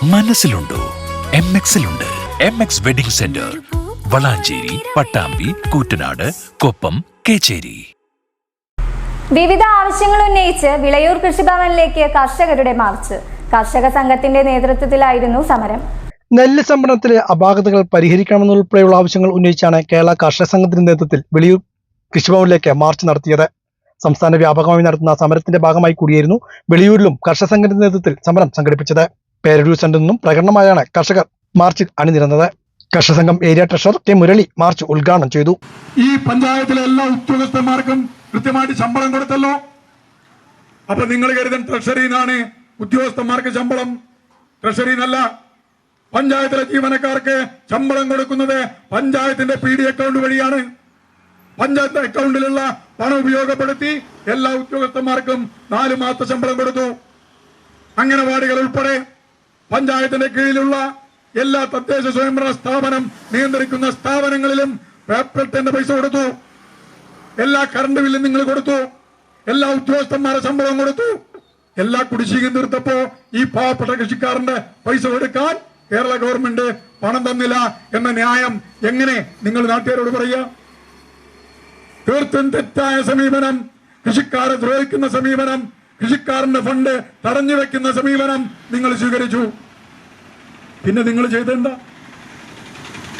മനസ്സിലുണ്ടോ? MXലുണ്ട്. MX wedding centre, Valanchery, Pattambi, Koottanad, Koppam, Kechery. വിവിധ ആവശ്യങ്ങൾ ഉന്നയിച്ച് വിളയൂർ കൃഷിഭവനിലേക്ക് കർഷകരുടെ മാർച്ച്. കർഷക സംഘത്തിന്റെ നേതൃത്വത്തിലായിരുന്നു സമരം. നെല്ല് സംഭരണത്തിലെ അപാകതകൾ പരിഹരിക്കണമെന്നുൾപ്പെടെയുള്ള ആവശ്യങ്ങൾ ഉന്നയിച്ചാണ് കേരള കർഷക സംഘത്തിന്റെ നേതൃത്വത്തിൽ വിളയൂർ കൃഷിഭവനിലേക്ക് മാർച്ച് നടത്തിയത്. സംസ്ഥാന വ്യാപകമായി നടത്തുന്ന സമരത്തിന്റെ ഭാഗമായി കൂടിയായിരുന്നു വെളിയൂരിലും കർഷക സംഘത്തിന്റെ നേതൃത്വത്തിൽ സമരം സംഘടിപ്പിച്ചത്. പേരൂർ സെന്ററിൽ നിന്നും പ്രകടനമായാണ് കർഷകർ മാർച്ചിൽ അണിനിരന്നത്. കർഷക സംഘം area treasurer K Murali March ഉദ്ഘാടനം ചെയ്തു. ഈ പഞ്ചായത്തിലെ എല്ലാ ഉദ്യോഗസ്ഥന്മാർക്കും കൃത്യമായിട്ട് ശമ്പളം കൊടുത്തല്ലോ. അപ്പൊ നിങ്ങൾ കരുതൻ ട്രഷറിന്നാണ് ഉദ്യോഗസ്ഥന്മാർക്ക് ശമ്പളം, ട്രഷറിന്നല്ല. പഞ്ചായത്തിലെ ജീവനക്കാർക്ക് ശമ്പളം കൊടുക്കുന്നത് പഞ്ചായത്തിന്റെ PD അക്കൗണ്ട് വഴിയാണ്. പഞ്ചായത്ത് അക്കൗണ്ടിലുള്ള പണം ഉപയോഗപ്പെടുത്തി എല്ലാ ഉദ്യോഗസ്ഥന്മാർക്കും 4 മാസത്തെ ശമ്പളം കൊടുത്തു. അംഗനവാടികൾ ഉൾപ്പെടെ പഞ്ചായത്തിന്റെ കീഴിലുള്ള എല്ലാ തദ്ദേശ സ്വയംഭരണ സ്ഥാപനം നിയന്ത്രിക്കുന്ന സ്ഥാപനങ്ങളിലും പേപ്പർ ടെന്റെ പൈസ കൊടുത്തു. എല്ലാ കറണ്ട് ബില്ലും നിങ്ങൾ കൊടുത്തു. എല്ലാ ഉദ്യോഗസ്ഥന്മാരുടെ ശമ്പളം കൊടുത്തു. എല്ലാ കുടിശ്ശികയും തീർത്തപ്പോ ഈ പാവപ്പെട്ട കൃഷിക്കാരന്റെ പൈസ കൊടുക്കാൻ കേരള ഗവൺമെന്റ് പണം തന്നില്ല എന്ന ന്യായം എങ്ങനെ നിങ്ങൾ നാട്ടുകാരോട് പറയുക? തീർത്തും തെറ്റായ സമീപനം, കൃഷിക്കാരെ ദ്രോഹിക്കുന്ന സമീപനം, കൃഷിക്കാരന്റെ ഫണ്ട് തടഞ്ഞു വെക്കുന്ന സമീപനം നിങ്ങൾ സ്വീകരിച്ചു. പിന്നെ നിങ്ങൾ ചെയ്തെന്താ?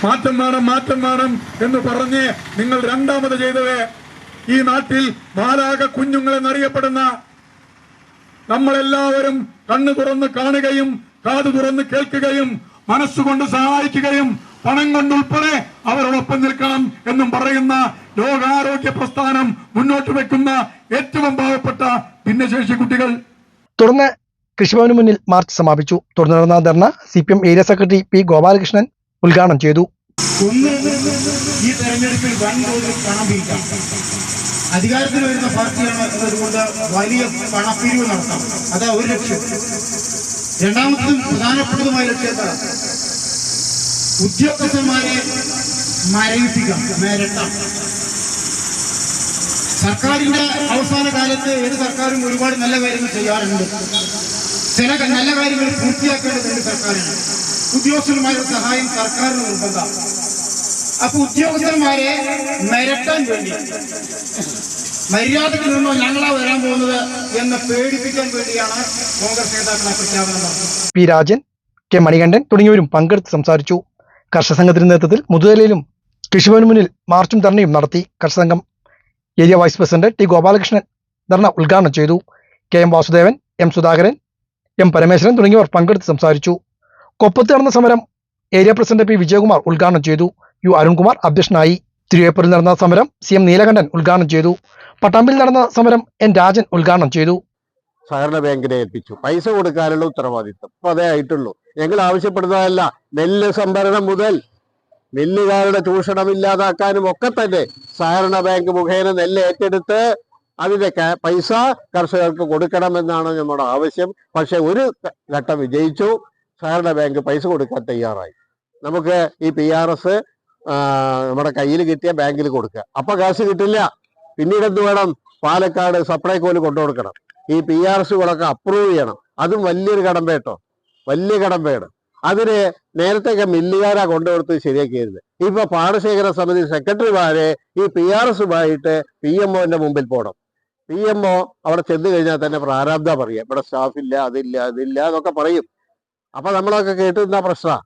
മാറ്റം വേണം, മാറ്റം വേണം എന്ന് പറഞ്ഞ് നിങ്ങൾ രണ്ടാമത് ചെയ്തത് ഈ നാട്ടിൽ മാലാഖ കുഞ്ഞുങ്ങളെന്നറിയപ്പെടുന്ന നമ്മളെല്ലാവരും കണ്ണു തുറന്ന് കാണുകയും കാതു തുറന്ന് കേൾക്കുകയും മനസ്സുകൊണ്ട് സഹായിക്കുകയും പണം കൊണ്ടുൾപ്പെടെ അവരോടൊപ്പം നിൽക്കണം എന്നും പറയുന്ന ലോകാരോഗ്യ പ്രസ്ഥാനം മുന്നോട്ട് വെക്കുന്ന ഏറ്റവും പാവപ്പെട്ട ഭിന്നശേഷി കുട്ടികൾ. തുടർന്ന് കൃഷിഭവന് മുന്നിൽ മാർച്ച് സമാപിച്ചു. തുടർന്ന് നടന്ന ധർണ CPM area secretary P Gopalakrishnan ഉദ്ഘാടനം ചെയ്തു. ഈ തെരഞ്ഞെടുപ്പിൽ വൻതോതിൽ പണം പിരിക്കാം. അധികാരത്തിൽ വരുന്ന പാർട്ടിയാണ് എന്നതുകൊണ്ട് വലിയ പണപ്പിരിവ് നടത്താം. അതാ ഒരു ലക്ഷ്യം. രണ്ടാമത്തതും പ്രധാനപ്പെട്ടതുമായ ലക്ഷ്യത്തെ ഉദ്യോഗസ്ഥന്മാരെ മരവിപ്പിക്കാം, മിരട്ടാം. സർക്കാരിന്റെ അവസാന കാലത്ത് ഏത് സർക്കാരും ഒരുപാട് നല്ല കാര്യങ്ങൾ ചെയ്യാറുണ്ട്. ചില നല്ല കാര്യങ്ങൾ പൂർത്തിയാക്കേണ്ടതുണ്ട് സർക്കാരിന്. ഉദ്യോഗസ്ഥന്മാരുടെ സഹായം സർക്കാരിന് നിർബന്ധം. അപ്പൊ ഉദ്യോഗസ്ഥന്മാരെ മിരട്ടാൻ വേണ്ടി, മര്യാദയ്ക്ക് നിന്നോ ഞങ്ങളാ വരാൻ പോകുന്നത് എന്ന് പേടിപ്പിക്കാൻ വേണ്ടിയാണ് കോൺഗ്രസ് നേതാക്കളെ പ്രഖ്യാപനം നടത്തുന്നത്. P രാജൻ, K മണികണ്ഠൻ തുടങ്ങിയവരും പങ്കെടുത്ത് സംസാരിച്ചു. കർഷക സംഘത്തിന്റെ നേതൃത്വത്തിൽ മുതുതലയിലും കൃഷിഭവന് മുന്നിൽ മാർച്ചും ധർണയും നടത്തി. കർഷക സംഘം area vice president T Gopalakrishnan ധർണ ഉദ്ഘാടനം ചെയ്തു. KM Vasudevan, M Sudhakaran, M Parameswaran തുടങ്ങിയവർ പങ്കെടുത്ത് സംസാരിച്ചു. കൊപ്പത്ത് നടന്ന സമരം ഏരിയ പ്രസിഡന്റ് P വിജയകുമാർ ഉദ്ഘാടനം ചെയ്തു. U അരുൺകുമാർ അധ്യക്ഷനായി. തിരുവേപ്പൂരിൽ നടന്ന സമരം CM നീലകണ്ഠൻ ഉദ്ഘാടനം ചെയ്തു. പട്ടാമ്പിൽ നടന്ന സമരം N രാജൻ ഉദ്ഘാടനം ചെയ്തു. സഹകരണ ബാങ്കിനെ ഏൽപ്പിച്ചു. പൈസ കൊടുക്കാനുള്ള ഉത്തരവാദിത്വം ഇപ്പൊ അതേ ആയിട്ടുള്ളൂ. ഞങ്ങൾ ആവശ്യപ്പെടുന്നതല്ല, നെല്ല് സംഭരണം മുതൽ നെല്ലുകാരുടെ ചൂഷണം ഇല്ലാതാക്കാനും ഒക്കെ തന്നെ സഹകരണ ബാങ്ക് മുഖേന നെല്ല് ഏറ്റെടുത്ത് അതിന്റെ പൈസ കർഷകർക്ക് കൊടുക്കണമെന്നാണ് നമ്മുടെ ആവശ്യം. പക്ഷെ ഒരു ഘട്ടം വിജയിച്ചു. സഹകരണ ബാങ്ക് പൈസ കൊടുക്കാൻ തയ്യാറായി. നമുക്ക് ഈ PRS നമ്മുടെ കയ്യിൽ കിട്ടിയ ബാങ്കിൽ കൊടുക്കുക. അപ്പൊ കാശ് കിട്ടില്ല. പിന്നീട് എന്ത് വേണം? പാലക്കാട് സപ്ലൈകോല് കൊണ്ടുകൊടുക്കണം. ഈ PRSകളൊക്കെ അപ്രൂവ് ചെയ്യണം. അതും വലിയൊരു കടമ്പേട്ടോ, വലിയ കടമ്പയാണ്. അതിന് നേരത്തെയൊക്കെ മില്ലുകാരാ കൊണ്ടുകൊടുത്ത് ശരിയാക്കിയത്. ഇപ്പൊ പാടശേഖര സമിതി സെക്രട്ടറിമാരെ ഈ PRSുമായിട്ട് PMOന്റെ മുമ്പിൽ പോകണം. PMO അവിടെ ചെന്ന് കഴിഞ്ഞാൽ തന്നെ പ്രാരാബ്ധ പറയാം, ഇവിടെ സ്റ്റാഫില്ല, അതില്ല, അതില്ല എന്നൊക്കെ പറയും. അപ്പൊ നമ്മളൊക്കെ കേട്ടുന്ന പ്രശ്നമാണ്.